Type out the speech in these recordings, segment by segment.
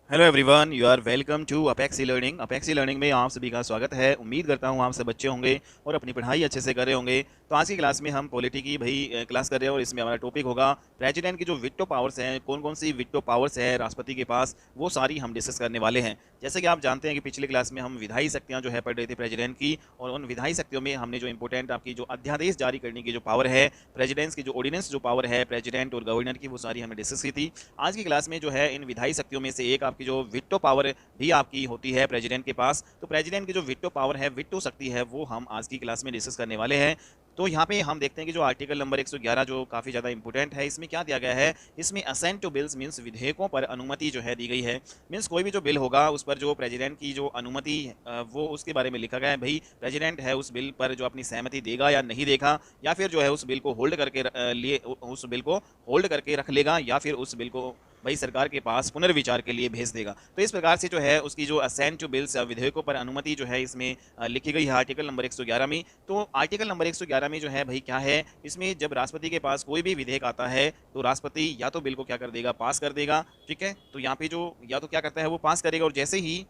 Hello everyone, you are welcome to Apexi learning. Apexi learning में आप सभी का स्वागत है। उम्मीद करता हूँ आप सब बच्चे होंगे और अपनी पढ़ाई अच्छे से कर रहे होंगे। तो आज की क्लास में हम पॉलिटी की क्लास कर रहे हैं और इसमें हमारा टॉपिक होगा प्रेसिडेंट की जो विटो पावर्स हैं, कौन कौन सी विटो पावर्स है राष्ट्रपति के पास, वो सारी हम डिस्कस करने वाले हैं। जैसे कि आप जानते हैं कि पिछली क्लास में हम विधायी शक्तियाँ जो है पढ़ रहे थे प्रेसिडेंट की, और उन विधायी शक्तियों में हमने जो इंपॉर्टेंट आपकी जो अध्यादेश जारी करने की जो पावर है, प्रेसिडेंट्स की जो ऑर्डिनेंस जो पावर है प्रेसिडेंट और गवर्नर की, वो सारी हमने डिस्कस की थी। आज की क्लास में जो है इन विधायी शक्तियों में से एक आपकी जो विटो पावर भी आपकी होती है प्रेसिडेंट के पास। तो प्रेसिडेंट की जो विटो पावर है, विटो शक्ति है, वो हम आज की क्लास में डिस्कस करने वाले हैं। तो यहाँ पे हम देखते हैं कि जो आर्टिकल नंबर 111 जो काफ़ी ज़्यादा इंपॉर्टेंट है, इसमें क्या दिया गया है, इसमें असेंट टू बिल्स मीन्स विधेयकों पर अनुमति जो है दी गई है। मीन्स कोई भी जो बिल होगा उस पर जो प्रेसिडेंट की जो अनुमति वो उसके बारे में लिखा गया है। भाई प्रेसिडेंट है उस बिल पर जो अपनी सहमति देगा या नहीं देगा, या फिर जो है उस बिल को होल्ड करके लिए उस बिल को होल्ड करके रख लेगा, या फिर उस बिल को भाई सरकार के पास पुनर्विचार के लिए भेज देगा। तो इस प्रकार से जो है उसकी जो असेंट टू बिल्स विधेयकों पर अनुमति जो है इसमें लिखी गई है आर्टिकल नंबर 111 में। तो आर्टिकल नंबर 111 में जो है भाई क्या है, इसमें जब राष्ट्रपति के पास कोई भी विधेयक आता है तो राष्ट्रपति या तो बिल को क्या कर देगा, पास कर देगा। ठीक है, तो यहाँ पे जो या तो क्या करता है वो पास करेगा, और जैसे ही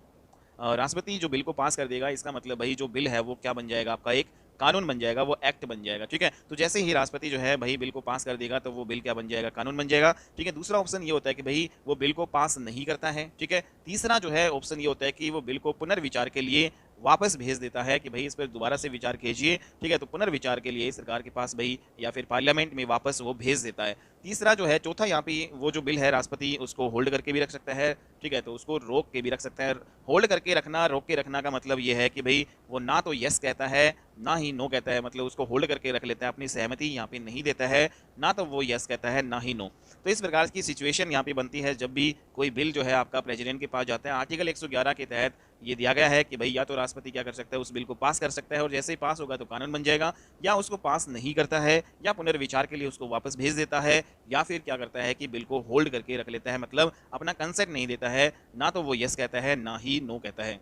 राष्ट्रपति जो बिल को पास कर देगा, इसका मतलब भाई जो बिल है वो क्या बन जाएगा, आपका एक कानून बन जाएगा, वो एक्ट बन जाएगा। ठीक है, तो जैसे ही राष्ट्रपति जो है भाई बिल को पास कर देगा तो वो बिल क्या बन जाएगा, कानून बन जाएगा। ठीक है, दूसरा ऑप्शन ये होता है कि भाई वो बिल को पास नहीं करता है। ठीक है, तीसरा जो है ऑप्शन ये होता है कि वो बिल को पुनर्विचार के लिए वापस भेज देता है कि भाई इस पर दोबारा से विचार कीजिए। ठीक है, तो पुनर्विचार के लिए सरकार के पास भाई या फिर पार्लियामेंट में वापस वो भेज देता है। तीसरा जो है, चौथा यहाँ पे वो जो बिल है राष्ट्रपति उसको होल्ड करके भी रख सकता है। ठीक है, तो उसको रोक के भी रख सकता है। होल्ड करके रखना, रोक के रखना का मतलब ये है कि भाई वो ना तो यस कहता है ना ही नो कहता है, मतलब उसको होल्ड करके रख लेता है, अपनी सहमति यहाँ पे नहीं देता है, ना तो वो यस कहता है ना ही नो। तो इस प्रकार की सिचुएशन यहाँ पे बनती है जब भी कोई बिल जो है आपका प्रेसिडेंट के पास जाता है। आर्टिकल 111 के तहत ये दिया गया है कि भाई या तो राष्ट्रपति क्या कर सकता है, उस बिल को पास कर सकता है, और जैसे ही पास होगा तो कानून बन जाएगा, या उसको पास नहीं करता है, या पुनर्विचार के लिए उसको वापस भेज देता है, या फिर क्या करता है कि बिल को होल्ड करके रख लेता है, मतलब अपना कंसेंट नहीं देता है, ना तो वो यस कहता है ना ही नो कहता है।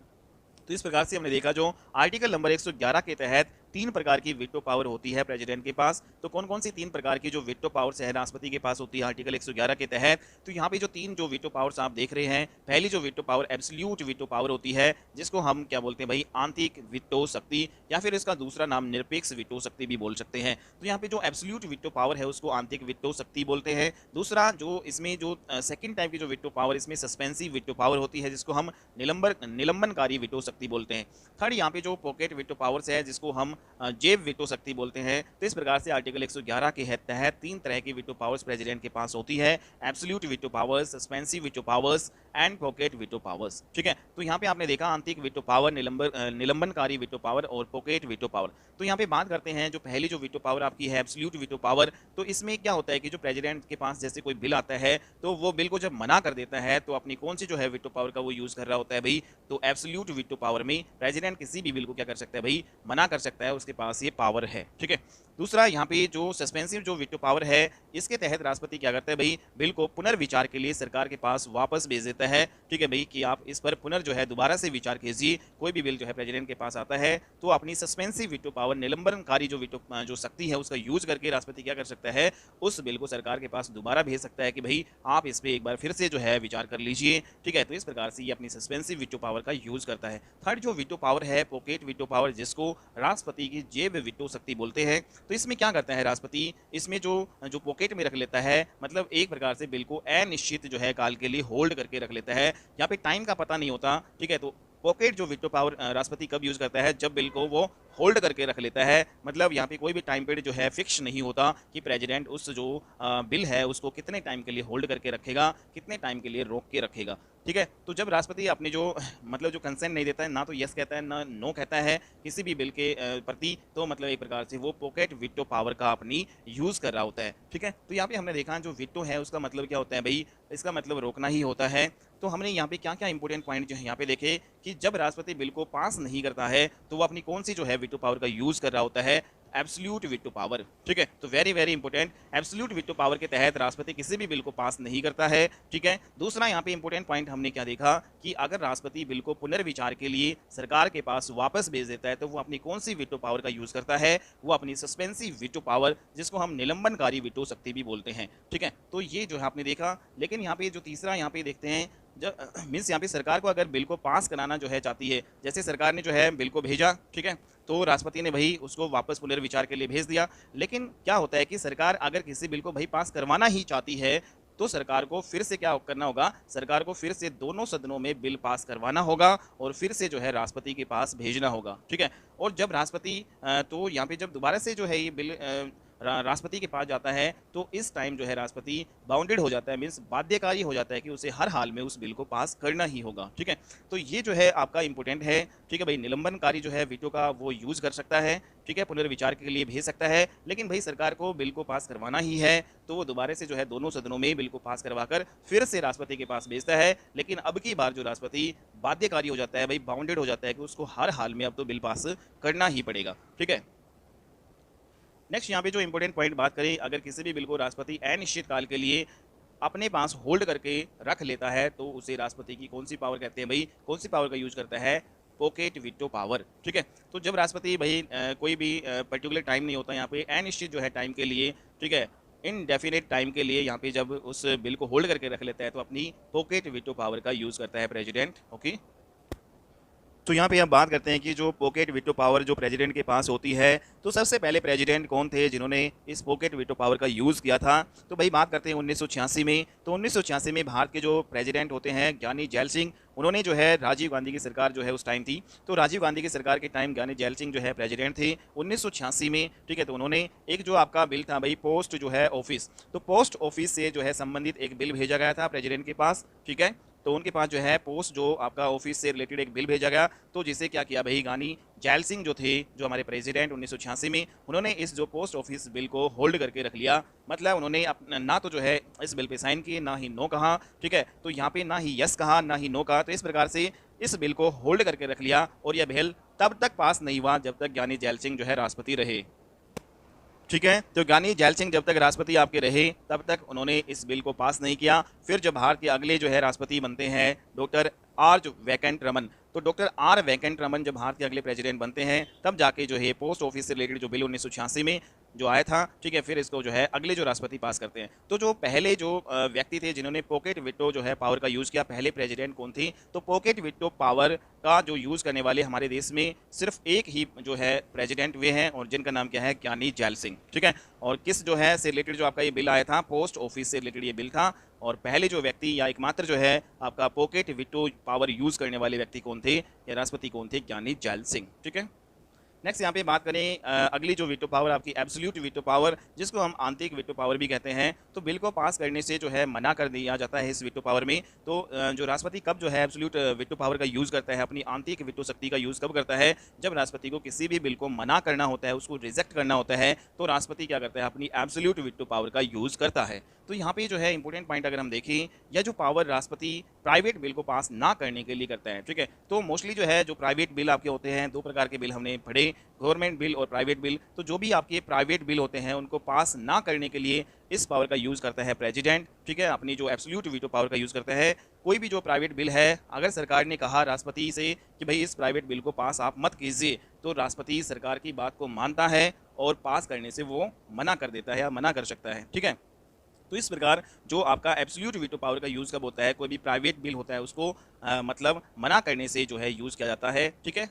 तो इस प्रकार से हमने देखा जो आर्टिकल नंबर 111 के तहत तीन प्रकार की वीटो पावर होती है प्रेसिडेंट के पास। तो कौन कौन सी तीन प्रकार की जो वीटो पावर्स है राष्ट्रपति के पास होती है आर्टिकल 111 के तहत। तो यहाँ पे जो तीन जो वीटो पावर्स आप देख रहे हैं, पहली जो veto power absolute veto power होती है, जिसको हम क्या बोलते हैं भाई, आंतरिक वीटो शक्ति, या फिर इसका दूसरा नाम निरपेक्ष वीटो शक्ति भी बोल सकते हैं। तो यहाँ पे जो एब्सोल्यूट वीटो पावर है उसको आंतरिक वीटो शक्ति बोलते हैं। दूसरा जो इसमें जो सेकंड टाइप की जो वीटो पावर, इसमें सस्पेंसिव वीटो पावर होती है, जिसको हम निलंबनकारी वीटो शक्ति बोलते हैं। थर्ड यहाँ पे जो पॉकेट वीटो पावर्स है, जिसको हम जेब वीटो शक्ति बोलते हैं। तो इस प्रकार से आर्टिकल 111 के तहत तीन तरह की वीटो पावर्स प्रेसिडेंट के पास होती है, absolute veto powers, suspensive veto powers and pocket veto powers. ठीक है, तो यहाँ पे आपने देखा आंतरिक वीटो पावर, निलंबनकारी वीटो पावर और पॉकेट वीटो पावर। तो यहाँ पे बात करते हैं जो पहली जो वीटो पावर आपकी है एब्सोल्यूट वीटो पावर। तो इसमें क्या होता है कि जो प्रेसिडेंट के पास जैसे कोई बिल आता है, तो वो बिल को जब मना कर देता है तो अपनी कौन सी जो है वीटो पावर का वो यूज कर रहा होता है भाई, तो एब्सोल्यूट वीटो पावर में प्रेसिडेंट किसी भी बिल को क्या कर सकता है भाई, मना कर सकता है, उसके पास ये पावर है। ठीक है, दूसरा यहाँ पे जो सस्पेंसिव जो वीटो पावर है, इसके तहत राष्ट्रपति क्या करता है भाई, बिल को पुनर्विचार के लिए सरकार के पास वापस भेज देता है। ठीक है भाई, कि आप इस पर जो है दोबारा से विचार कीजिए। कोई भी बिल जो है प्रेसिडेंट के पास आता है तो अपनी सस्पेंसिव वीटो पावर, निलंबनकारी जो वीटो जो शक्ति है उसका यूज करके राष्ट्रपति क्या कर सकता है, उस बिल को सरकार के पास दोबारा भेज सकता है कि भाई आप इस पर एक बार फिर से जो है विचार कर लीजिए। ठीक है, तो इस प्रकार से ये अपनी सस्पेंसिव वीटो पावर का यूज करता है। थर्ड जो वीटो पावर है पॉकेट वीटो पावर, जिसको राष्ट्रपति की जेब वीटो शक्ति बोलते हैं। तो इसमें क्या करता है राष्ट्रपति, इसमें जो जो पॉकेट में रख लेता है, मतलब एक प्रकार से बिल को अनिश्चित जो है काल के लिए होल्ड करके रख लेता है। यहाँ पे टाइम का पता नहीं होता। ठीक है, तो पॉकेट जो वीटो पावर राष्ट्रपति कब यूज करता है, जब बिल को वो होल्ड करके रख लेता है। मतलब यहाँ पे कोई भी टाइम पीरियड जो है फिक्स नहीं होता कि प्रेसिडेंट उस जो बिल है उसको कितने टाइम के लिए होल्ड करके रखेगा, कितने टाइम के लिए रोक के रखेगा। ठीक है, तो जब राष्ट्रपति अपने जो मतलब जो कंसेंट नहीं देता है, ना तो यस कहता है ना नो कहता है किसी भी बिल के प्रति, तो मतलब एक प्रकार से वो पॉकेट वीटो पावर का अपनी यूज कर रहा होता है। ठीक है, तो यहाँ पे हमने देखा जो वीटो है उसका मतलब क्या होता है भाई, इसका मतलब रोकना ही होता है। तो हमने यहाँ पे क्या क्या इंपॉर्टेंट पॉइंट जो है यहाँ पे देखे कि जब राष्ट्रपति बिल को पास नहीं करता है तो वो अपनी कौन सी जो है वीटो पावर का यूज कर रहा होता है, एब्सोल्यूट वीटो पावर। ठीक है, तो very very important, absolute veto power के तहत राष्ट्रपति किसी भी बिल को पास नहीं करता है। ठीक है, दूसरा यहाँ पे इंपॉर्टेंट पॉइंट हमने क्या देखा कि अगर राष्ट्रपति बिल को पुनर्विचार के लिए सरकार के पास वापस भेज देता है तो वो अपनी कौन सी वीटो पावर का यूज करता है, वो अपनी सस्पेंसिव वीटो पावर, जिसको हम निलंबनकारी वीटो शक्ति भी बोलते हैं। ठीक है, तो ये जो है आपने देखा। लेकिन यहाँ पे जो तीसरा यहाँ पे देखते हैं जब मीन्स यहाँ पे सरकार को अगर बिल को पास कराना जो है चाहती है, जैसे सरकार ने जो है बिल को भेजा, ठीक है, तो राष्ट्रपति ने भाई उसको वापस पुनर्विचार के लिए भेज दिया। लेकिन क्या होता है कि सरकार अगर किसी बिल को भाई पास करवाना ही चाहती है तो सरकार को फिर से क्या करना होगा, सरकार को फिर से दोनों सदनों में बिल पास करवाना होगा और फिर से जो है राष्ट्रपति के पास भेजना होगा, ठीक है। और जब राष्ट्रपति तो यहाँ पे जब दोबारा से जो है ये बिल राष्ट्रपति के पास जाता है तो इस टाइम जो है राष्ट्रपति बाउंडेड हो जाता है, मीन्स बाध्यकारी हो जाता है कि उसे हर हाल में उस बिल को पास करना ही होगा, ठीक है। तो ये जो है आपका इंपॉर्टेंट है, ठीक है भाई। निलंबनकारी जो है वीटो का वो यूज कर सकता है, ठीक है, पुनर्विचार के लिए भेज सकता है। लेकिन भाई सरकार को बिल को पास करवाना ही है तो वो दोबारा से जो है दोनों सदनों में बिल को पास करवाकर फिर से राष्ट्रपति के पास भेजता है। लेकिन अब की बार जो राष्ट्रपति बाध्यकारी हो जाता है भाई, बाउंडेड हो जाता है कि उसको हर हाल में अब तो बिल पास करना ही पड़ेगा, ठीक है। नेक्स्ट यहाँ पे जो इंपॉर्टेंट पॉइंट बात करें, अगर किसी भी बिल को राष्ट्रपति अनिश्चित काल के लिए अपने पास होल्ड करके रख लेता है तो उसे राष्ट्रपति की कौन सी पावर कहते हैं भाई, कौन सी पावर का यूज करता है, पॉकेट वीटो पावर, ठीक है। तो जब राष्ट्रपति भाई कोई भी पर्टिकुलर टाइम नहीं होता यहाँ पे, अनिश्चित जो है टाइम के लिए, ठीक है, इनडेफिनेट टाइम के लिए यहाँ पे जब उस बिल को होल्ड करके रख लेता है तो अपनी पॉकेट वीटो पावर का यूज करता है प्रेसिडेंट, ओके। तो यहाँ पे हम बात करते हैं कि जो पॉकेट वीटो पावर जो प्रेसिडेंट के पास होती है, तो सबसे पहले प्रेसिडेंट कौन थे जिन्होंने इस पॉकेट वीटो पावर का यूज़ किया था। तो भाई बात करते हैं 1986 में। तो 1986 में भारत के जो प्रेसिडेंट होते हैं ज्ञानी जैल सिंह, उन्होंने जो है राजीव गांधी की सरकार जो है उस टाइम थी, तो राजीव गांधी की सरकार के टाइम ज्ञानी जैल सिंह जो है प्रेसिडेंट थे 1986 में, ठीक है। तो उन्होंने एक जो आपका बिल था भाई पोस्ट जो है ऑफिस, तो पोस्ट ऑफिस से जो है संबंधित एक बिल भेजा गया था प्रेसिडेंट के पास, ठीक है। तो उनके पास जो है पोस्ट जो आपका ऑफिस से रिलेटेड एक बिल भेजा गया, तो जिसे क्या किया भाई ज्ञानी जैल सिंह जो थे, जो हमारे प्रेसिडेंट 1986 में, उन्होंने इस जो पोस्ट ऑफिस बिल को होल्ड करके रख लिया। मतलब उन्होंने ना तो जो है इस बिल पे साइन किए, ना ही नो कहा, ठीक है। तो यहाँ पे ना ही यस कहा, ना ही नो कहा। तो इस प्रकार से इस बिल को होल्ड करके रख लिया और यह बिल तब तक पास नहीं हुआ जब तक ज्ञानी जैल सिंह जो है राष्ट्रपति रहे, ठीक है। तो ज्ञानी जैल सिंह जब तक राष्ट्रपति आपके रहे तब तक उन्होंने इस बिल को पास नहीं किया। फिर जब भारत के अगले जो है राष्ट्रपति बनते हैं डॉक्टर आर वेंकट रमन, तो डॉक्टर आर वेंकट रमन जब भारत के अगले प्रेसिडेंट बनते हैं तब जाके जो है पोस्ट ऑफिस से रिलेटेड जो बिल 1986 में जो आया था, ठीक है, फिर इसको जो है अगले जो राष्ट्रपति पास करते हैं। तो जो पहले जो व्यक्ति थे जिन्होंने पॉकेट वीटो जो है पावर का यूज़ किया, पहले प्रेसिडेंट कौन थे, तो पॉकेट वीटो पावर का जो यूज़ करने वाले हमारे देश में सिर्फ एक ही जो है प्रेसिडेंट वे हैं और जिनका नाम क्या है, ज्ञानी जैल सिंह, ठीक है। और किस जो है से रिलेटेड जो आपका ये बिल आया था, पोस्ट ऑफिस से रिलेटेड ये बिल था। और पहले जो व्यक्ति या एकमात्र जो है आपका पॉकेट वीटो पावर यूज़ करने वाले व्यक्ति कौन थे या राष्ट्रपति कौन थे, ज्ञानी जैल सिंह, ठीक है। नेक्स्ट यहाँ पे बात करें अगली जो वीटो पावर आपकी एब्सोल्यूट वीटो पावर, जिसको हम आंतरिक वीटो पावर भी कहते हैं। तो बिल को पास करने से जो है मना कर दिया जाता है इस वीटो पावर में। तो जो राष्ट्रपति कब जो है एब्सोल्यूट वीटो पावर का यूज़ करता है, अपनी आंतरिक वीटो शक्ति का यूज़ कब करता है, जब राष्ट्रपति को किसी भी बिल को मना करना होता है, उसको रिजेक्ट करना होता है, तो राष्ट्रपति क्या करता है, अपनी एब्सोल्यूट वीटो पावर का यूज़ करता है। तो यहाँ पे जो है इंपॉर्टेंट पॉइंट अगर हम देखें, यह जो पावर राष्ट्रपति प्राइवेट बिल को पास ना करने के लिए करता है, ठीक है। तो मोस्टली जो है जो प्राइवेट बिल आपके होते हैं, दो प्रकार के बिल हमने पढ़े, गवर्नमेंट बिल और प्राइवेट बिल। तो जो भी आपके प्राइवेट बिल होते हैं उनको पास ना करने के लिए इस पावर का यूज़ करता है प्रेसिडेंट, ठीक है, अपनी जो एब्सोल्यूट वीटो पावर का यूज़ करता है। कोई भी जो प्राइवेट बिल है, अगर सरकार ने कहा राष्ट्रपति से कि भाई इस प्राइवेट बिल को पास आप मत कीजिए, तो राष्ट्रपति सरकार की बात को मानता है और पास करने से वो मना कर देता है या मना कर सकता है, ठीक है। तो इस प्रकार जो आपका एब्सोल्यूट वीटो पावर का यूज़ कब होता है, कोई भी प्राइवेट बिल होता है उसको मतलब मना करने से जो है यूज़ किया जाता है, ठीक है।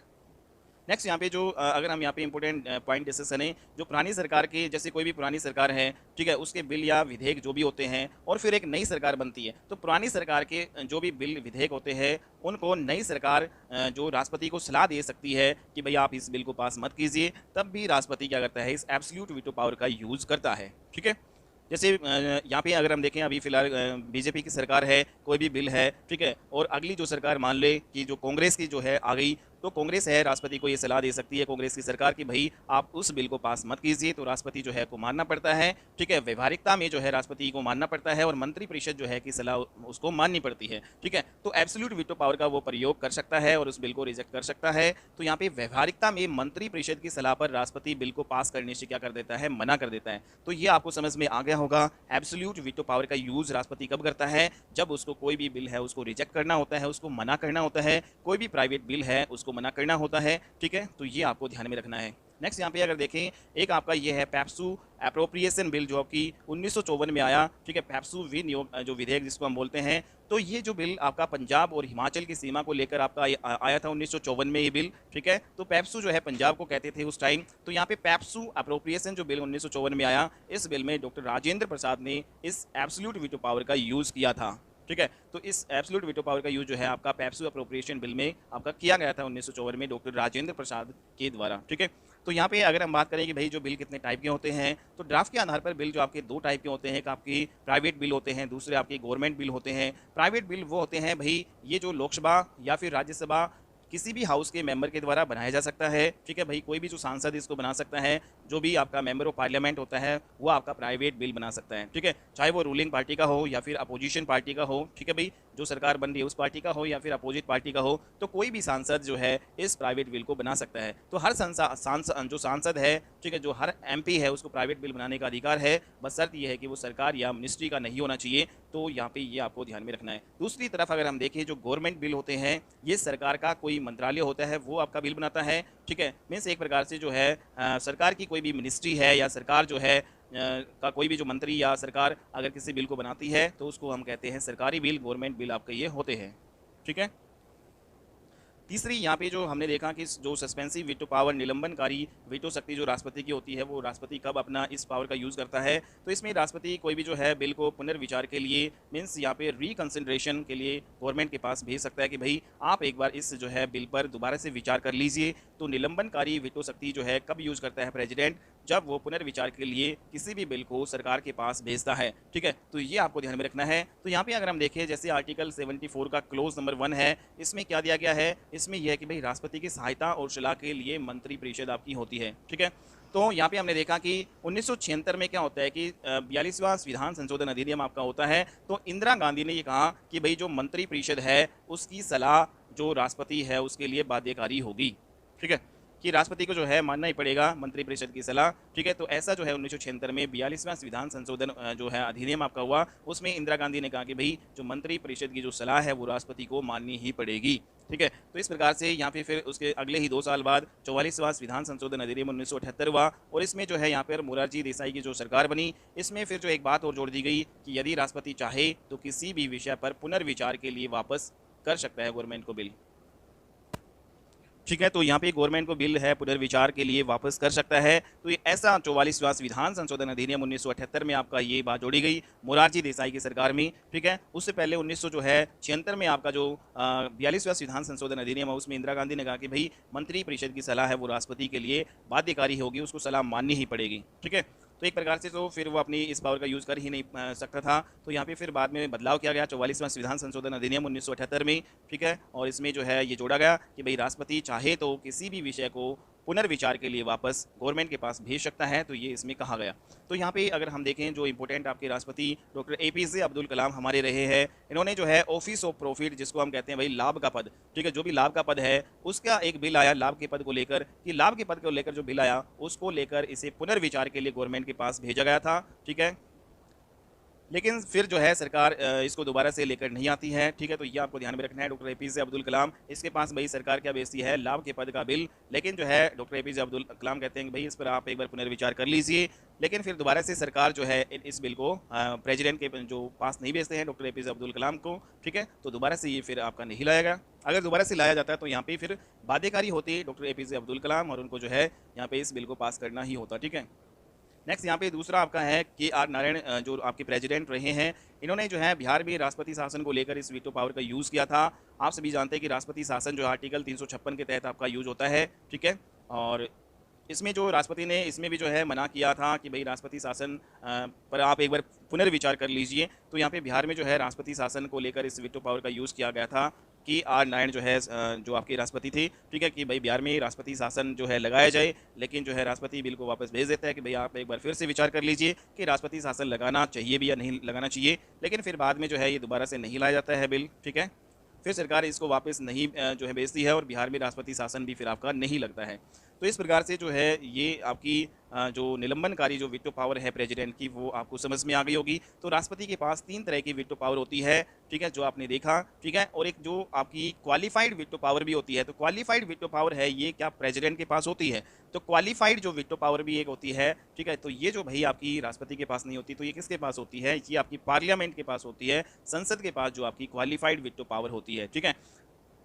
नेक्स्ट यहाँ पे जो अगर हम यहाँ पे इंपॉर्टेंट पॉइंट डिस्कस करें, जो पुरानी सरकार के, जैसे कोई भी पुरानी सरकार है, ठीक है, उसके बिल या विधेयक जो भी होते हैं और फिर एक नई सरकार बनती है, तो पुरानी सरकार के जो भी बिल विधेयक होते हैं उनको नई सरकार जो राष्ट्रपति को सलाह दे सकती है कि भाई आप इस बिल को पास मत कीजिए, तब भी राष्ट्रपति क्या करता है, इस एब्सोल्यूट वीटो पावर का यूज़ करता है, ठीक है। जैसे यहाँ पे अगर हम देखें, अभी फिलहाल बीजेपी की सरकार है, कोई भी बिल है, ठीक है, और अगली जो सरकार मान ले कि जो कांग्रेस की जो है आ गई, तो कांग्रेस है राष्ट्रपति को ये सलाह दे सकती है, कांग्रेस की सरकार की भाई आप उस बिल को पास मत कीजिए, तो राष्ट्रपति जो है को मानना पड़ता है, ठीक है। व्यवहारिकता में जो है राष्ट्रपति को मानना पड़ता है और मंत्रिपरिषद जो है की सलाह उसको माननी पड़ती है, ठीक है। तो एब्सोल्यूट वीटो पावर का वो प्रयोग कर सकता है और उस बिल को रिजेक्ट कर सकता है। तो यहाँ पे व्यवहारिकता में मंत्रिपरिषद की सलाह पर राष्ट्रपति बिल को पास करने से क्या कर देता है, मना कर देता है। तो ये आपको समझ में आ गया होगा, एब्सोल्यूट वीटो पावर का यूज राष्ट्रपति कब करता है, जब उसको कोई भी बिल है उसको रिजेक्ट करना होता है, उसको मना करना होता है, कोई भी प्राइवेट बिल है उसको मना करना होता है, ठीक है। तो ये आपको ध्यान में रखना है। नेक्स्ट यहाँ पे अगर देखें, एक आपका ये है पेप्सू अप्रोप्रिएशन बिल जो आपकी 1954 में आया, ठीक है, पेप्सू विनियोग जो विधेयक जिसको हम बोलते हैं। तो ये जो बिल आपका पंजाब और हिमाचल की सीमा को लेकर आपका आया था 1954 में ये बिल, ठीक है। तो पेप्सू जो है पंजाब को कहते थे उस टाइम। तो यहाँ पे पेप्सू अप्रोप्रिएशन जो बिल 1954 में आया, इस बिल में डॉक्टर राजेंद्र प्रसाद ने इस एब्सोल्यूट वीटो पावर का यूज़ किया था, ठीक है। तो इस एब्सोल्यूट वीटो पावर का यूज जो है आपका पेप्सू अप्रोप्रिएशन बिल में आपका किया गया था 1954 में डॉक्टर राजेंद्र प्रसाद के द्वारा, ठीक है। तो यहाँ पे अगर हम बात करें कि भाई जो बिल कितने टाइप के होते हैं, तो ड्राफ्ट के आधार पर बिल जो आपके दो टाइप के होते हैं, एक आपकी प्राइवेट बिल होते हैं, दूसरे आपके गवर्नमेंट बिल होते हैं। प्राइवेट बिल वो होते हैं भाई ये जो लोकसभा या फिर राज्यसभा किसी भी हाउस के मेंबर के द्वारा बनाया जा सकता है, ठीक है भाई। कोई भी जो सांसद इसको बना सकता है, जो भी आपका मेंबर ऑफ पार्लियामेंट होता है वो आपका प्राइवेट बिल बना सकता है, ठीक है। चाहे वो रूलिंग पार्टी का हो या फिर अपोजिशन पार्टी का हो, ठीक है भाई, जो सरकार बन रही है उस पार्टी का हो या फिर अपोजिट पार्टी का हो, तो कोई भी सांसद जो है इस प्राइवेट बिल को बना सकता है। तो हर जो सांसद है, ठीक है, जो हर एमपी है उसको प्राइवेट बिल बनाने का अधिकार है, बस शर्त यह है कि वो सरकार या मिनिस्ट्री का नहीं होना चाहिए। तो यहाँ पे ये आपको ध्यान में रखना है। दूसरी तरफ अगर हम देखें जो गवर्नमेंट बिल होते हैं, ये सरकार का कोई मंत्रालय होता है वो आपका बिल बनाता है, ठीक है। मीन्स एक प्रकार से जो है सरकार की कोई भी मिनिस्ट्री है या सरकार जो है का कोई भी जो मंत्री या सरकार अगर किसी बिल को बनाती है तो उसको हम कहते हैं सरकारी बिल, गवर्नमेंट बिल आपके ये होते हैं, ठीक है। तीसरी यहाँ पे जो हमने देखा कि जो सस्पेंसिव वीटो पावर, निलंबनकारी वीटो शक्ति जो राष्ट्रपति की होती है, वो राष्ट्रपति कब अपना इस पावर का यूज़ करता है। तो इसमें राष्ट्रपति कोई भी जो है बिल को पुनर्विचार के लिए, मीन्स यहाँ पे रिकंसिडरेशन के लिए गवर्नमेंट के पास भेज सकता है कि भाई आप एक बार इस जो है बिल पर दोबारा से विचार कर लीजिए। तो निलंबनकारी वीटो शक्ति जो है कब यूज़ करता है प्रेसिडेंट, जब वो पुनर्विचार के लिए किसी भी बिल को सरकार के पास भेजता है, ठीक है। तो ये आपको ध्यान में रखना है। तो यहाँ पे अगर हम देखें जैसे आर्टिकल 74 का क्लोज नंबर 1 है, इसमें क्या दिया गया है, इसमें यह है कि भाई राष्ट्रपति की सहायता और सलाह के लिए मंत्री परिषद आपकी होती है, ठीक है। तो यहाँ पे हमने देखा कि 1976 में क्या होता है कि 42वां विधान संशोधन अधिनियम आपका होता है। तो इंदिरा गांधी ने ये कहा कि भाई जो मंत्री परिषद है उसकी सलाह जो राष्ट्रपति है उसके लिए बाध्यकारी होगी, ठीक है, कि राष्ट्रपति को जो है मानना ही पड़ेगा मंत्रिपरिषद की सलाह, ठीक है। तो ऐसा जो है 1976 में 42वां विधान संशोधन जो है अधिनियम आपका हुआ, उसमें इंदिरा गांधी ने कहा कि भाई जो मंत्रिपरिषद की जो सलाह है वो राष्ट्रपति को माननी ही पड़ेगी, ठीक है। तो इस प्रकार से यहाँ पे फिर उसके अगले ही 2 साल बाद 44वां विधान संशोधन अधिनियम 1978 हुआ, और इसमें जो है यहाँ पर मोरारजी देसाई की जो सरकार बनी, इसमें फिर जो एक बात और जोड़ दी गई कि यदि राष्ट्रपति चाहे तो किसी भी विषय पर पुनर्विचार के लिए वापस कर सकता है गवर्नमेंट को बिल, ठीक है। तो यहाँ पे गवर्नमेंट को बिल है पुनर्विचार के लिए वापस कर सकता है। तो ये ऐसा 44वां विधान संशोधन अधिनियम 1978 में आपका ये बात जोड़ी गई मोरारजी देसाई की सरकार में, ठीक है। उससे पहले 1976 में आपका जो 42वां विधान संशोधन अधिनियम है उसमें इंदिरा गांधी ने कहा कि भाई मंत्री परिषद की सलाह है वो राष्ट्रपति के लिए बाध्यकारी होगी, उसको सलाह माननी ही पड़ेगी, ठीक है। तो एक प्रकार से तो फिर वो अपनी इस पावर का यूज़ कर ही नहीं सकता था। तो यहाँ पे फिर बाद में बदलाव किया गया 44वां विधान संशोधन अधिनियम 1978 में, ठीक है। और इसमें जो है ये जोड़ा गया कि भाई राष्ट्रपति चाहे तो किसी भी विषय को पुनर्विचार के लिए वापस गवर्नमेंट के पास भेज सकता है। तो ये इसमें कहा गया। तो यहाँ पे अगर हम देखें जो इंपॉर्टेंट आपके राष्ट्रपति डॉक्टर APJ अब्दुल कलाम हमारे रहे हैं, इन्होंने जो है ऑफिस ऑफ प्रॉफिट जिसको हम कहते हैं भाई लाभ का पद, ठीक है, जो भी लाभ का पद है उसका एक बिल आया लाभ के पद को लेकर, कि लाभ के पद को लेकर जो बिल आया उसको लेकर इसे पुनर्विचार के लिए गवर्नमेंट के पास भेजा गया था, ठीक है। लेकिन फिर जो है सरकार इसको दोबारा से लेकर नहीं आती है, ठीक है। तो ये आपको ध्यान में रखना है। डॉक्टर APJ अब्दुल कलाम इसके पास भाई सरकार क्या भेजती है, लाभ के पद का बिल, लेकिन जो है डॉक्टर APJ अब्दुल कलाम कहते हैं कि भाई इस पर आप एक बार पुनर्विचार कर लीजिए। लेकिन फिर दोबारा से सरकार जो है इस बिल को प्रेसिडेंट के जो पास नहीं भेजते हैं डॉक्टर APJ अब्दुल कलाम को, ठीक है। तो दोबारा से ये फिर आपका नहीं लाया गया। अगर दोबारा से लाया जाता है तो यहाँ पे फिर बाध्यकारी होती है डॉक्टर APJ अब्दुल कलाम, और उनको जो है यहाँ पे इस बिल को पास करना ही होता, ठीक है। नेक्स्ट यहाँ पे दूसरा आपका है KR नारायण जो आपके प्रेसिडेंट रहे हैं, इन्होंने जो है बिहार में राष्ट्रपति शासन को लेकर इस वीटो पावर का यूज़ किया था। आप सभी जानते हैं कि राष्ट्रपति शासन जो आर्टिकल 356 के तहत आपका यूज होता है, ठीक है। और इसमें जो राष्ट्रपति ने इसमें भी जो है मना किया था कि भाई राष्ट्रपति शासन पर आप एक बार पुनर्विचार कर लीजिए। तो यहाँ पे बिहार में जो है राष्ट्रपति शासन को लेकर इस वीटो पावर का यूज़ किया गया था कि KR नारायण जो है जो आपके राष्ट्रपति थे, ठीक है, कि भाई बिहार में राष्ट्रपति शासन जो है लगाया जाए। लेकिन जो है राष्ट्रपति बिल को वापस भेज देता है कि भाई आप एक बार फिर से विचार कर लीजिए कि राष्ट्रपति शासन लगाना चाहिए भी या नहीं लगाना चाहिए। लेकिन फिर बाद में जो है ये दोबारा से नहीं लाया जाता है बिल, ठीक है। फिर सरकार इसको वापस नहीं जो है भेजती है और बिहार में राष्ट्रपति शासन भी फिर आपका नहीं लगता है। तो इस प्रकार से जो है ये आपकी जो निलंबनकारी जो वीटो पावर है प्रेसिडेंट की, वो आपको समझ में आ गई होगी। तो राष्ट्रपति के पास 3 तरह की वीटो पावर होती है, ठीक है, जो आपने देखा, ठीक है। और एक जो आपकी क्वालिफाइड वीटो पावर भी होती है। तो क्वालिफाइड वीटो पावर है ये क्या प्रेसिडेंट के पास होती है। तो क्वालिफाइड जो वीटो पावर भी एक होती है, ठीक है। तो ये जो भाई आपकी राष्ट्रपति के पास नहीं होती, तो ये किसके पास होती है, ये आपकी पार्लियामेंट के पास होती है, संसद के पास जो आपकी क्वालिफाइड वीटो पावर होती है, ठीक है।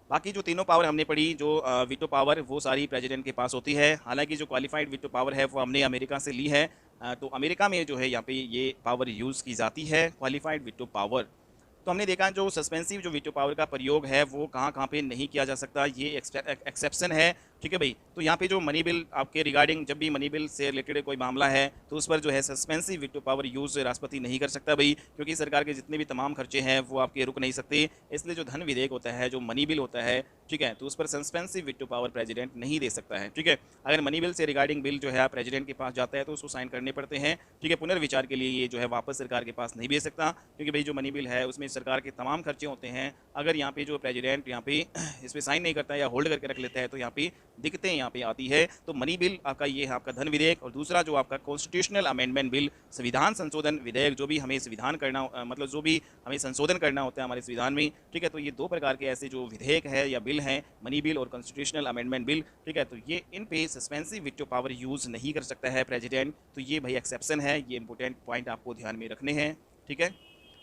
बाकी जो तीनों पावर हमने पढ़ी, जो वीटो पावर, वो सारी प्रेसिडेंट के पास होती है। हालांकि जो क्वालिफाइड वीटो पावर है वो हमने अमेरिका से ली है। तो अमेरिका में जो है यहाँ पे ये पावर यूज़ की जाती है, क्वालिफाइड वीटो पावर। तो हमने देखा जो सस्पेंसिव जो वीटो पावर का प्रयोग है वो कहाँ कहाँ पे नहीं किया जा सकता, ये एक्सेप्शन है, ठीक है भाई। तो यहाँ पे जो मनी बिल आपके रिगार्डिंग, जब भी मनी बिल से रिलेटेड कोई मामला है तो उस पर जो है सस्पेंसिव वीटो पावर यूज़ राष्ट्रपति नहीं कर सकता भाई, क्योंकि सरकार के जितने भी तमाम खर्चे हैं वो आपके रुक नहीं सकते। इसलिए जो धन विधेयक होता है, जो मनी बिल होता है, ठीक है, तो उस पर सस्पेंसिव वीटो पावर प्रेसिडेंट नहीं दे सकता है, ठीक है। अगर मनी बिल से रिगार्डिंग बिल जो है प्रेसिडेंट के पास जाता है तो उसको साइन करने पड़ते हैं, ठीक है। पुनर्विचार के लिए ये जो है वापस सरकार के पास नहीं भेज सकता, क्योंकि भाई जो मनी बिल है उसमें सरकार के तमाम खर्चे होते हैं। अगर यहाँ पे जो प्रेसिडेंट यहाँ पे इस पर साइन नहीं करता है या होल्ड करके रख लेता है तो यहाँ पे दिक्कतें यहाँ पे आती है। तो मनी बिल आपका ये है आपका धन विधेयक, और दूसरा जो आपका कॉन्स्टिट्यूशनल अमेंडमेंट बिल, संविधान संशोधन विधेयक, जो भी हमें संविधान करना मतलब जो भी हमें संशोधन करना होता है हमारे संविधान में, ठीक है। तो ये 2 प्रकार के ऐसे जो विधेयक है या बिल हैं, मनी बिल और कॉन्स्टिट्यूशनल अमेंडमेंट बिल, ठीक है। तो ये इन पे सस्पेंसिव वीटो पावर यूज़ नहीं कर सकता है प्रेसिडेंट। तो ये भाई एक्सेप्शन है, ये इंपॉर्टेंट पॉइंट आपको ध्यान में रखने हैं, ठीक है।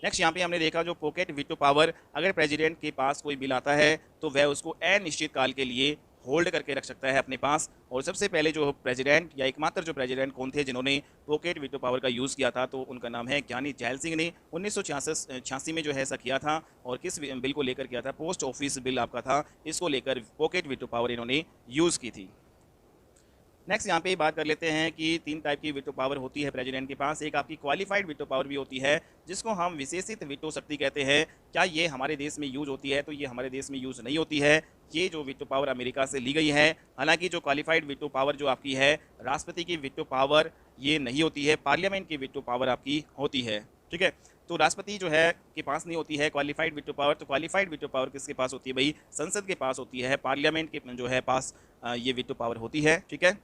नेक्स्ट यहाँ पे हमने देखा जो पॉकेट वीटो पावर, अगर प्रेसिडेंट के पास कोई बिल आता है तो वह उसको अनिश्चित काल के लिए होल्ड करके रख सकता है अपने पास। और सबसे पहले जो प्रेसिडेंट या एकमात्र जो प्रेसिडेंट कौन थे जिन्होंने पॉकेट वीटो पावर का यूज़ किया था, तो उनका नाम है ज्ञानी जैल सिंह ने 1986 में जो है ऐसा किया था। और किस बिल को लेकर किया था, पोस्ट ऑफिस बिल आपका था, इसको लेकर पॉकेट वीटो पावर इन्होंने यूज़ की थी। नेक्स्ट यहाँ पे बात कर लेते हैं कि 3 टाइप की वीटो पावर होती है प्रेसिडेंट के पास। एक आपकी क्वालिफाइड वीटो पावर भी होती है, जिसको हम विशेषित वीटो शक्ति कहते हैं। क्या ये हमारे देश में यूज होती है, तो ये हमारे देश में यूज नहीं होती है। ये जो वीटो पावर अमेरिका से ली गई है। हालांकि जो क्वालिफाइड वीटो पावर जो आपकी है, राष्ट्रपति की वीटो पावर ये नहीं होती है, पार्लियामेंट की वीटो पावर आपकी होती है, ठीक है। तो राष्ट्रपति जो है के पास नहीं होती है क्वालिफाइड वीटो पावर। तो क्वालिफाइड वीटो पावर किसके पास होती है भाई, संसद के पास होती है, पार्लियामेंट के जो है पास ये वीटो पावर होती है, ठीक है,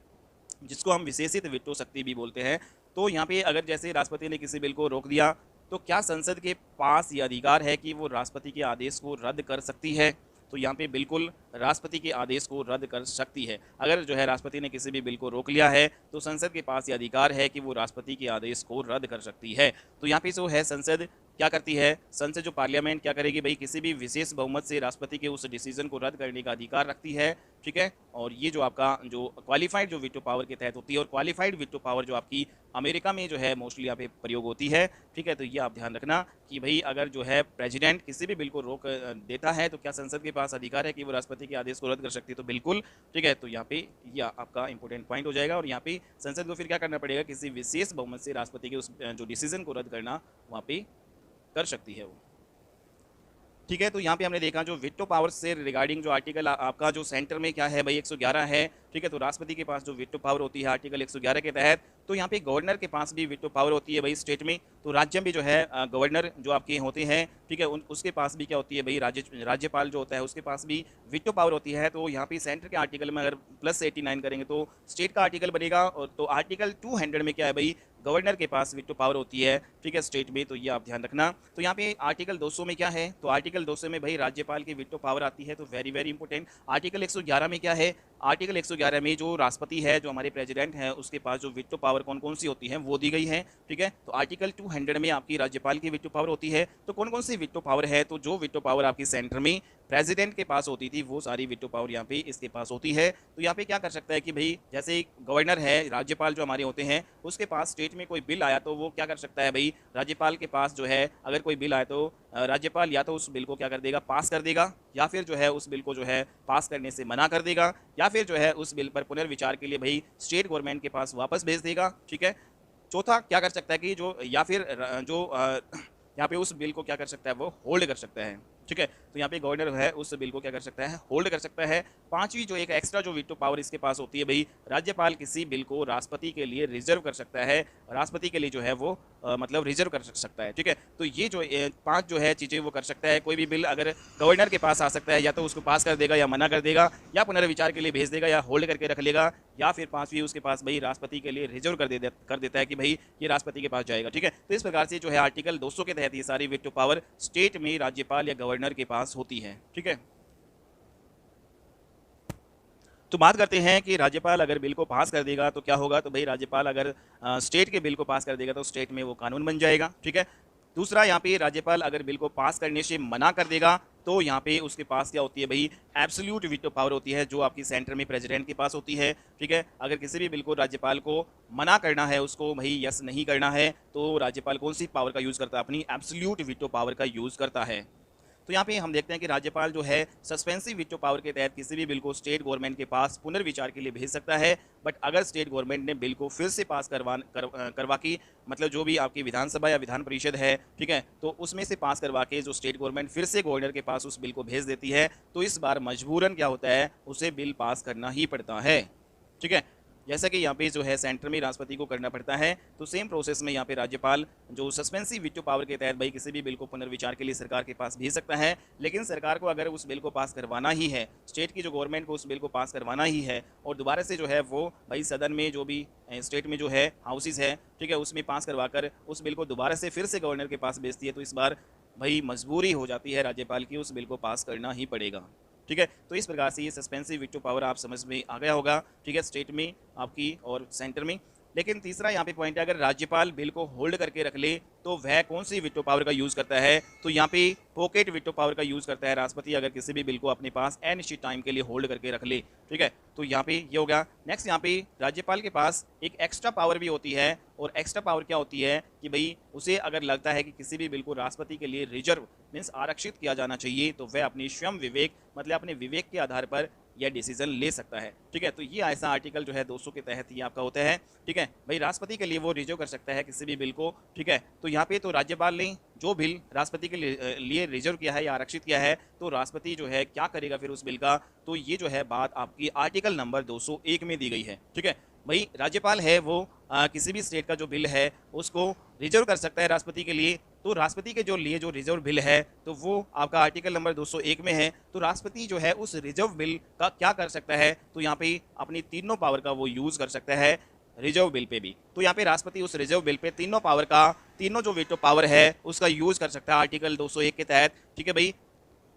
जिसको हम विशेषित वीटो शक्ति भी बोलते हैं। तो यहाँ पे अगर जैसे राष्ट्रपति ने किसी बिल को रोक दिया, तो क्या संसद के पास ये अधिकार है कि वो राष्ट्रपति के आदेश को रद्द कर सकती है। तो यहाँ पे बिल्कुल राष्ट्रपति के आदेश को रद्द कर सकती है। अगर जो है राष्ट्रपति ने किसी भी बिल को रोक लिया है तो संसद के पास ये अधिकार है कि वो राष्ट्रपति के आदेश को रद्द कर सकती है। तो यहाँ पे जो है संसद क्या करती है, संसद जो पार्लियामेंट क्या करेगी भाई, किसी भी विशेष बहुमत से राष्ट्रपति के उस डिसीजन को रद्द करने का अधिकार रखती है, ठीक है। और ये जो आपका जो क्वालिफाइड जो वीटो पावर के तहत होती है, और क्वालिफाइड वीटो पावर जो आपकी अमेरिका में जो है मोस्टली यहाँ पे प्रयोग होती है, ठीक है। तो ये आप ध्यान रखना कि भाई अगर जो है प्रेसिडेंट किसी भी बिल को रोक देता है तो क्या संसद के पास अधिकार है कि वो राष्ट्रपति के आदेश को रद्द कर सकती है, तो बिल्कुल, ठीक है। तो यहाँ पे ये आपका इंपॉर्टेंट पॉइंट हो जाएगा। और यहाँ पे संसद को फिर क्या करना पड़ेगा, किसी विशेष बहुमत से राष्ट्रपति के उस जो डिसीजन को रद्द करना वहाँ पे कर सकती है वो, ठीक है। तो यहाँ पे हमने देखा जो वीटो पावर से रिगार्डिंग जो आर्टिकल आपका जो सेंटर में क्या है भाई 111 है, ठीक है। तो राष्ट्रपति के पास जो वीटो पावर होती है आर्टिकल 111 के तहत, तो यहाँ पे गवर्नर के पास भी वीटो पावर होती है भाई स्टेट में। तो राज्य में जो है गवर्नर जो आपके होते हैं, ठीक है, उसके पास भी क्या होती है भाई राज्यपाल जो होता है उसके पास भी वीटो पावर होती है। तो यहाँ पे सेंटर के आर्टिकल में अगर +89 करेंगे तो स्टेट का आर्टिकल बनेगा। और तो आर्टिकल 200 में क्या है भाई, गवर्नर के पास वीटो पावर होती है, ठीक है, स्टेट में। तो ये आप ध्यान रखना। तो यहाँ पे आर्टिकल 200 में क्या है, तो आर्टिकल 200 में भाई राज्यपाल की वीटो पावर आती है। तो वेरी वेरी इंपॉर्टेंट। आर्टिकल 111 में क्या है, आर्टिकल 111 में जो राष्ट्रपति है, जो हमारे प्रेसिडेंट है, उसके पास जो वीटो पावर कौन कौन सी होती है वो दी गई है, ठीक है। तो आर्टिकल 200 में आपकी राज्यपाल की वीटो पावर होती है। तो कौन कौन सी वीटो पावर है, तो जो वीटो पावर आपकी सेंटर में प्रेसिडेंट के पास होती थी वो सारी वीटो पावर यहाँ पे इसके पास होती है। तो यहाँ पे क्या कर सकता है कि भाई जैसे गवर्नर है, राज्यपाल जो हमारे होते हैं, उसके पास स्टेट में कोई बिल आया तो वो क्या कर सकता है भाई, राज्यपाल के पास जो है अगर कोई बिल आया तो राज्यपाल या तो उस बिल को क्या कर देगा, पास कर देगा, या फिर जो है उस बिल को जो है पास करने से मना कर देगा, या फिर जो है उस बिल पर पुनर्विचार के लिए भाई स्टेट गवर्नमेंट के पास वापस भेज देगा, ठीक है। चौथा क्या कर सकता है कि जो या फिर जो यहाँ पे उस बिल को क्या कर सकता है, वो होल्ड कर सकता है, ठीक है। तो यहाँ पे गवर्नर है उस बिल को क्या कर सकता है, होल्ड कर सकता है। पांचवी जो एक एक्स्ट्रा जो वीटो पावर इसके पास होती है भाई, राज्यपाल किसी बिल को राष्ट्रपति के लिए रिजर्व कर सकता है, राष्ट्रपति के लिए जो है वो मतलब रिजर्व कर सकता है। ठीक है। तो ये जो पांच जो है चीजें वो कर सकता है। कोई भी बिल अगर गवर्नर के पास आ सकता है, या तो उसको पास कर देगा या मना कर देगा, या पुनर्विचार के लिए भेज देगा, या होल्ड करके रख लेगा, या फिर पांचवी उसके पास भाई राष्ट्रपति के लिए रिजर्व कर देता है कि भाई ये राष्ट्रपति के पास जाएगा। ठीक है। तो इस प्रकार से जो है आर्टिकल 200 के तहत ये सारी वीटो पावर स्टेट में राज्यपाल या गवर्नर के पास होती है। ठीक है। तो बात करते हैं कि राज्यपाल अगर बिल को पास कर देगा तो क्या होगा। तो भाई राज्यपाल अगर स्टेट के बिल को पास कर देगा तो स्टेट में वो कानून बन जाएगा। ठीक है। दूसरा, यहाँ पे राज्यपाल अगर बिल को पास करने से मना कर देगा तो यहाँ पे उसके पास क्या होती है भाई, एब्सोल्यूट वीटो पावर होती है, जो आपकी सेंटर में प्रेसिडेंट के पास होती है। ठीक है। अगर किसी भी बिल को राज्यपाल को मना करना है, उसको भाई यस नहीं करना है, तो राज्यपाल कौन सी पावर का यूज करता है, अपनी एब्सोल्यूट वीटो पावर का यूज करता है। तो यहाँ पे हम देखते हैं कि राज्यपाल जो है सस्पेंसिव वीटो पावर के तहत किसी भी बिल को स्टेट गवर्नमेंट के पास पुनर्विचार के लिए भेज सकता है। बट अगर स्टेट गवर्नमेंट ने बिल को फिर से पास करवा की, मतलब जो भी आपकी विधानसभा या विधान परिषद है, ठीक है, तो उसमें से पास करवा के जो स्टेट गवर्नमेंट फिर से गवर्नर के पास उस बिल को भेज देती है, तो इस बार मजबूरन क्या होता है, उसे बिल पास करना ही पड़ता है। ठीक है। जैसा कि यहाँ पे जो है सेंटर में राष्ट्रपति को करना पड़ता है, तो सेम प्रोसेस में यहाँ पे राज्यपाल जो सस्पेंसिव वीटो पावर के तहत भाई किसी भी बिल को पुनर्विचार के लिए सरकार के पास भेज सकता है। लेकिन सरकार को अगर उस बिल को पास करवाना ही है, स्टेट की जो गवर्नमेंट को उस बिल को पास करवाना ही है, और दोबारा से जो है वो भाई सदन में जो भी स्टेट में जो है हाउसेज है, ठीक है, उसमें पास करवा कर उस बिल को दोबारा से फिर से गवर्नर के पास भेजती है, तो इस बार भाई मजबूरी हो जाती है राज्यपाल की, उस बिल को पास करना ही पड़ेगा। ठीक है। तो इस प्रकार से ये सस्पेंसिव वीटो पावर आप समझ में आ गया होगा। ठीक है, स्टेट में आपकी और सेंटर में। लेकिन तीसरा यहाँ पे पॉइंट है, अगर राज्यपाल बिल को होल्ड करके रख ले तो वह कौन सी वीटो पावर का यूज करता है। तो यहाँ पे पॉकेट वीटो पावर का यूज करता है राष्ट्रपति, अगर किसी भी बिल को अपने पास अनिश्चित टाइम के लिए होल्ड करके रख ले। ठीक है। तो यहाँ पे ये हो गया। नेक्स्ट, यहाँ पे राज्यपाल के पास एक एक्स्ट्रा पावर भी होती है, और एक्स्ट्रा पावर क्या होती है कि भाई उसे अगर लगता है कि किसी भी बिल को राष्ट्रपति के लिए रिजर्व मीन्स आरक्षित किया जाना चाहिए, तो वह अपनी स्वयं विवेक मतलब अपने विवेक के आधार पर यह डिसीजन ले सकता है। ठीक है। तो ये ऐसा आर्टिकल जो है 200 के तहत ये आपका होता है। ठीक है। भाई राष्ट्रपति के लिए वो रिजर्व कर सकता है किसी भी बिल को। ठीक है। तो यहाँ पे तो राज्यपाल ने जो बिल राष्ट्रपति के लिए रिजर्व किया है या आरक्षित किया है, तो राष्ट्रपति जो है क्या करेगा फिर उस बिल का, तो ये जो है बात आपकी आर्टिकल नंबर 201 में दी गई है। ठीक है। भाई राज्यपाल है वो किसी भी स्टेट का जो बिल है उसको रिजर्व कर सकता है राष्ट्रपति के लिए। तो राष्ट्रपति के जो लिए जो रिजर्व बिल है, तो वो आपका आर्टिकल नंबर 201 में है। तो राष्ट्रपति जो है उस रिजर्व बिल का क्या कर सकता है, तो यहाँ पे अपनी तीनों पावर का वो यूज कर सकता है रिजर्व बिल पे भी। तो यहाँ पे राष्ट्रपति उस रिजर्व बिल पे तीनों पावर का, तीनों जो वीटो पावर है उसका यूज कर सकता है आर्टिकल 201 के तहत। ठीक है भाई।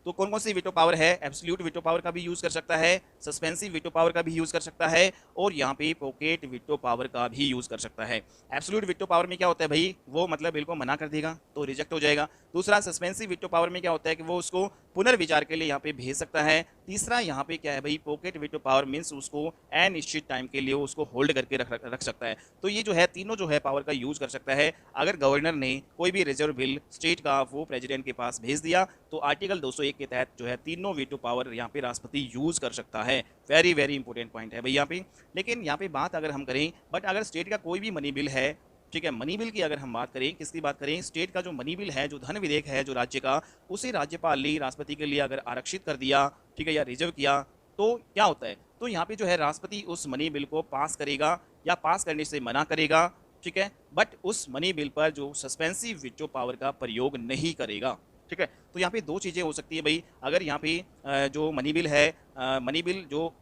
तो कौन कौन सी वीटो पावर है, एब्सोल्यूट वीटो पावर का भी यूज कर सकता है, सस्पेंसिव वीटो पावर का भी यूज कर सकता है, और यहाँ पे पॉकेट वीटो पावर का भी यूज कर सकता है। एब्सोल्यूट वीटो पावर में क्या होता है भाई, वो मतलब बिल को मना कर देगा तो रिजेक्ट हो जाएगा। दूसरा, सस्पेंसिव वीटो पावर में क्या होता है कि वो उसको पुनर्विचार के लिए यहाँ पे भेज सकता है। तीसरा यहाँ पे क्या है भाई, पॉकेट वीटो पावर मीन्स उसको अनिश्चित टाइम के लिए उसको होल्ड करके रख सकता है। तो ये जो है तीनों जो है पावर का यूज कर सकता है। अगर गवर्नर ने कोई भी रिजर्व बिल स्टेट का वो प्रेसिडेंट के पास भेज दिया, तो आर्टिकल 201 के तहत जो है तीनों वीटो पावर यहाँ पे राष्ट्रपति यूज कर सकता है। वेरी वेरी इंपॉर्टेंट पॉइंट है भाई यहाँ पे। लेकिन यहाँ पे बात अगर हम करें, बट अगर स्टेट का कोई भी मनी बिल है, ठीक है, मनी बिल की अगर हम बात करें, किसकी बात करें, स्टेट का जो मनी बिल है, जो धन विधेयक है जो राज्य का, उसे राज्यपाल ने राष्ट्रपति के लिए अगर आरक्षित कर दिया, ठीक है, या रिजर्व किया, तो क्या होता है, तो यहाँ पे जो है राष्ट्रपति उस मनी बिल को पास करेगा या पास करने से मना करेगा। ठीक है। बट उस मनी बिल पर जो सस्पेंसिव वीटो पावर का प्रयोग नहीं करेगा। ठीक है। तो यहाँ पे दो चीज़ें हो सकती है भाई, अगर यहाँ पे जो मनी बिल है, मनी बिल जो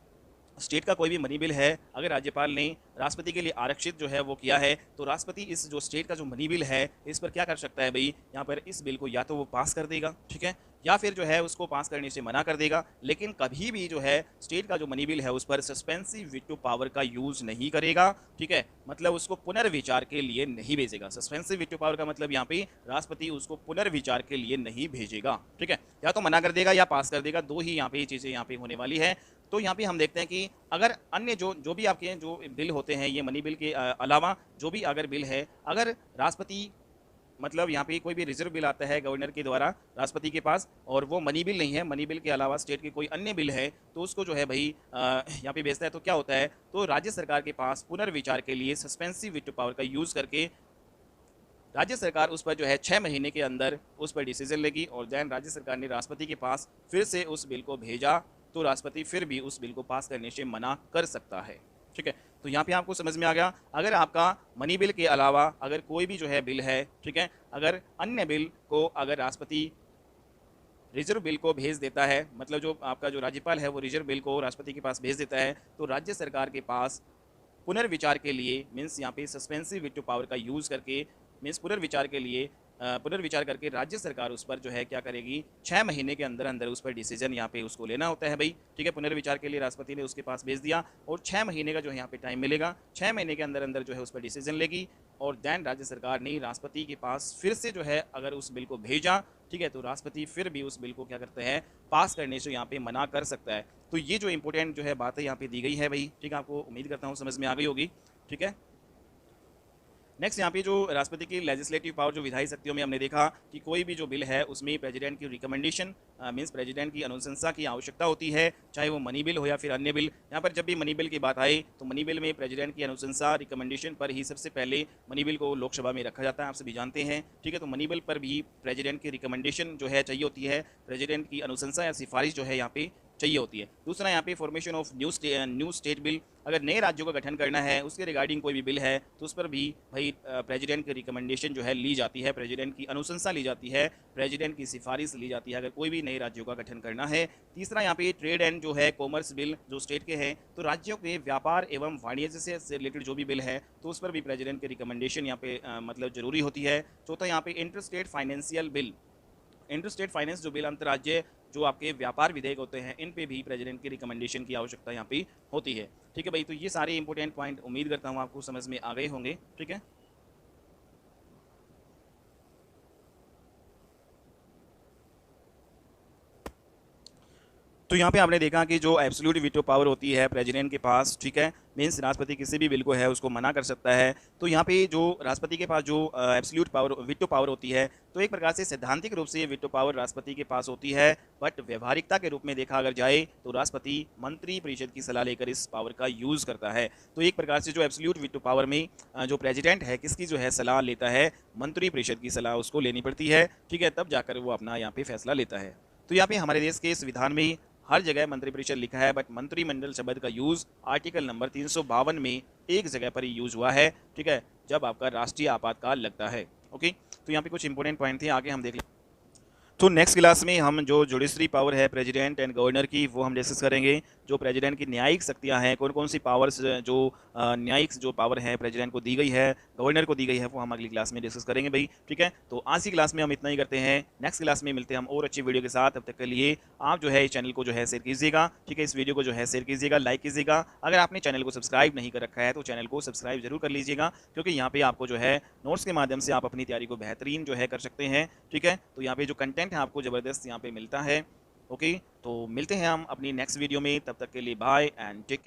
स्टेट का कोई भी मनी बिल है, अगर राज्यपाल ने राष्ट्रपति के लिए आरक्षित जो है वो किया है, तो राष्ट्रपति इस जो स्टेट का जो मनी बिल है इस पर क्या कर सकता है भाई, यहाँ पर इस बिल को या तो वो पास कर देगा, ठीक है, या फिर जो है उसको पास करने से मना कर देगा। लेकिन कभी भी जो है स्टेट का जो मनी बिल है उस पर सस्पेंसिव वीटो पावर का यूज नहीं करेगा। ठीक है। मतलब उसको पुनर्विचार के लिए नहीं भेजेगा। सस्पेंसिव वीटो पावर का मतलब यहाँ पे राष्ट्रपति उसको पुनर्विचार के लिए नहीं भेजेगा। ठीक है। या तो मना कर देगा या पास कर देगा, दो ही यहाँ पे चीज़ें यहाँ पे होने वाली है। तो यहाँ पे हम देखते हैं कि अगर अन्य जो भी आपके जो बिल होते हैं, ये मनी बिल के अलावा जो भी अगर बिल है, अगर राष्ट्रपति मतलब यहाँ पे कोई भी रिजर्व बिल आता है गवर्नर के द्वारा राष्ट्रपति के पास, और वो मनी बिल नहीं है, मनी बिल के अलावा स्टेट के कोई अन्य बिल है, तो उसको जो है भाई यहाँ पे भेजता है, तो क्या होता है, तो राज्य सरकार के पास पुनर्विचार के लिए सस्पेंसिव वीटो पावर का यूज करके राज्य सरकार उस पर जो है 6 महीने के अंदर उस पर डिसीजन लेगी और देन राज्य सरकार ने राष्ट्रपति के पास फिर से उस बिल को भेजा तो राष्ट्रपति फिर भी उस बिल को पास करने से मना कर सकता है। ठीक है, तो यहाँ पे आपको समझ में आ गया। अगर आपका मनी बिल के अलावा अगर कोई भी जो है बिल है, ठीक है, अगर अन्य बिल को अगर राष्ट्रपति रिजर्व बिल को भेज देता है, मतलब जो आपका जो राज्यपाल है वो रिजर्व बिल को राष्ट्रपति के पास भेज देता है, तो राज्य सरकार के पास पुनर्विचार के लिए मीन्स यहाँ पे सस्पेंसिव वीटो पावर का यूज़ करके मीन्स पुनर्विचार के लिए पुनर्विचार करके राज्य सरकार उस पर जो है क्या करेगी, 6 महीने के अंदर अंदर उस पर डिसीजन यहाँ पे उसको लेना होता है भाई। ठीक है, पुनर्विचार के लिए राष्ट्रपति ने उसके पास भेज दिया और 6 महीने का जो है यहाँ पे टाइम मिलेगा। 6 महीने के अंदर अंदर जो है उस पर डिसीजन लेगी और देन राज्य सरकार ने राष्ट्रपति के पास फिर से जो है अगर उस बिल को भेजा, ठीक है, तो राष्ट्रपति फिर भी उस बिल को क्या करते हैं, पास करने से यहाँ पे मना कर सकता है। तो ये जो इंपॉर्टेंट जो है बातें यहाँ पे दी गई है भाई, ठीक है, आपको उम्मीद करता हूँ समझ में आ गई होगी। ठीक है, नेक्स्ट यहाँ पे जो राष्ट्रपति की लेजिस्लेटिव पावर जो विधायी शक्तियों में हमने देखा कि कोई भी जो बिल है उसमें प्रेसिडेंट की रिकमेंडेशन मींस प्रेसिडेंट की अनुशंसा की आवश्यकता होती है, चाहे वो मनी बिल हो या फिर अन्य बिल। यहाँ पर जब भी मनी बिल की बात आए तो मनी बिल में प्रेसिडेंट की अनुशंसा रिकमेंडेशन पर ही सबसे पहले मनी बिल को लोकसभा में रखा जाता है, आप सभी जानते हैं। ठीक है, तो मनी बिल पर भी प्रेसिडेंट की रिकमेंडेशन जो है चाहिए होती है, प्रेसिडेंट की अनुशंसा या सिफारिश जो है यहाँ पे चाहिए होती है। दूसरा यहाँ पे formation of new state bill, अगर नए राज्यों का गठन करना है उसके रिगार्डिंग कोई भी बिल है तो उस पर भी भाई प्रेसिडेंट की रिकमेंडेशन जो है ली जाती है, प्रेसिडेंट की अनुशंसा ली जाती है, प्रेसिडेंट की सिफारिश ली जाती है अगर कोई भी नए राज्यों का गठन करना है। तीसरा यहाँ पे ट्रेड एंड जो है कॉमर्स बिल जो स्टेट के हैं, तो राज्यों के व्यापार एवं वाणिज्य से रिलेटेड जो भी बिल है तो उस पर भी प्रेसिडेंट की रिकमेंडेशन यहाँ पे मतलब जरूरी होती है। चौथा यहाँ पे inter state financial bill, inter state finance जो बिल अंतर्राज्य जो आपके व्यापार विधेयक होते हैं इन पे भी प्रेसिडेंट की रिकमेंडेशन की आवश्यकता यहाँ पे होती है। ठीक है भाई, तो ये सारे इंपॉर्टेंट पॉइंट उम्मीद करता हूँ आपको समझ में आ गए होंगे। ठीक है, तो यहाँ पे आपने देखा कि जो एब्सोल्यूट वीटो पावर होती है प्रेसिडेंट के पास, ठीक है, मीन्स राष्ट्रपति किसी भी बिल को है उसको मना कर सकता है। तो यहाँ पे जो राष्ट्रपति के पास जो एब्सोल्यूट पावर वीटो पावर होती है तो एक प्रकार से सैद्धांतिक रूप से ये वीटो पावर राष्ट्रपति के पास होती है, बट व्यवहारिकता के रूप में देखा अगर जाए तो राष्ट्रपति मंत्री परिषद की सलाह लेकर इस पावर का यूज़ करता है। तो एक प्रकार से जो एब्सोल्यूट वीटो पावर में जो प्रेसिडेंट है किसकी जो है सलाह लेता है, मंत्री परिषद की सलाह उसको लेनी पड़ती है। ठीक है, तब जाकर वो अपना यहाँ पे फैसला लेता है। तो यहाँ पे हमारे देश के संविधान में हर जगह मंत्रिपरिषद लिखा है, बट मंत्रिमंडल शब्द का यूज आर्टिकल नंबर 352 में एक जगह पर ही यूज हुआ है। ठीक है, जब आपका राष्ट्रीय आपातकाल लगता है। ओके, तो यहाँ पे कुछ इंपॉर्टेंट पॉइंट थे, आगे हम देख लें। तो नेक्स्ट क्लास में हम जो जुडिशरी पावर है प्रेसिडेंट एंड गवर्नर की वो हम डिस्कस करेंगे। जो प्रेसिडेंट की न्यायिक शक्तियां हैं, कौन कौन सी पावर्स जो न्यायिक जो पावर है प्रेसिडेंट को दी गई है, गवर्नर को दी गई है, वो हम अगली क्लास में डिस्कस करेंगे भाई। ठीक है, तो आज की क्लास में हम इतना ही करते हैं, नेक्स्ट क्लास में मिलते हैं हम और अच्छी वीडियो के साथ। तब तक के लिए आप जो है इस चैनल को जो है शेयर कीजिएगा। ठीक है, इस वीडियो को जो है शेयर कीजिएगा, लाइक कीजिएगा। अगर आपने चैनल को सब्सक्राइब नहीं कर रखा है तो चैनल को सब्सक्राइब जरूर कर लीजिएगा, क्योंकि यहाँ पे आपको जो है नोट्स के माध्यम से आप अपनी तैयारी को बेहतरीन जो है कर सकते हैं। ठीक है, तो यहाँ पे जो कंटेंट है आपको ज़बरदस्त यहाँ पे मिलता है। ओके, तो मिलते हैं हम अपनी नेक्स्ट वीडियो में, तब तक के लिए बाय एंड टेक।